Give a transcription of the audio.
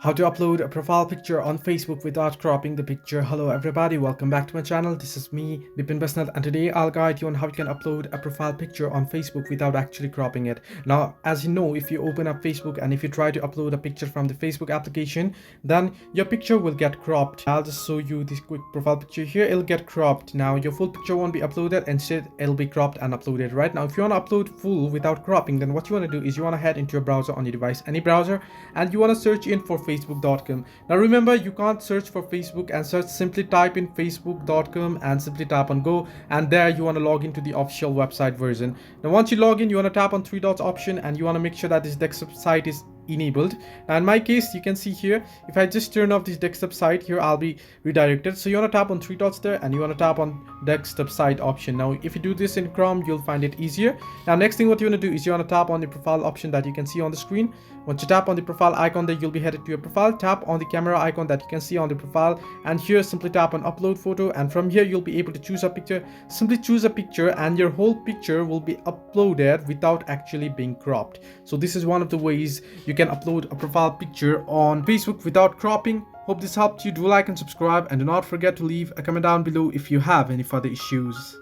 How to upload a profile picture on Facebook without cropping the picture. Hello everybody, welcome back to my channel. This is me, Bipin Basnat, and today I'll guide you on how you can upload a profile picture on Facebook without actually cropping it. Now, as you know, if you open up Facebook and if you try to upload a picture from the Facebook application, then your picture will get cropped. I'll just show you this quick profile picture here. It'll get cropped. Now, your full picture won't be uploaded. Instead, it'll be cropped and uploaded. Right now, if you want to upload full without cropping, then what you want to do is you want to head into your browser on your device, any browser, and you want to search in for facebook.com. Now remember, you can't search for Facebook and search, simply type in facebook.com and simply tap on go, and there you want to log into the official website version. Now once you log in, you want to tap on three dots option and you want to make sure that this desktop site is enabled. Now in my case, you can see here, if I just turn off this desktop site here, I'll be redirected. So you want to tap on three dots there and you want to tap on desktop site option. Now if you do this in Chrome, you'll find it easier. Now next thing what you want to do is you want to tap on the profile option that you can see on the screen. Once you tap on the profile icon there, you'll be headed to your profile. Tap on the camera icon that you can see on the profile, and here simply tap on upload photo, and from here you'll be able to choose a picture. Simply choose a picture and your whole picture will be uploaded without actually being cropped. So this is one of the ways you can upload a profile picture on Facebook without cropping. Hope this helped you. Do like and subscribe, and do not forget to leave a comment down below if you have any further issues.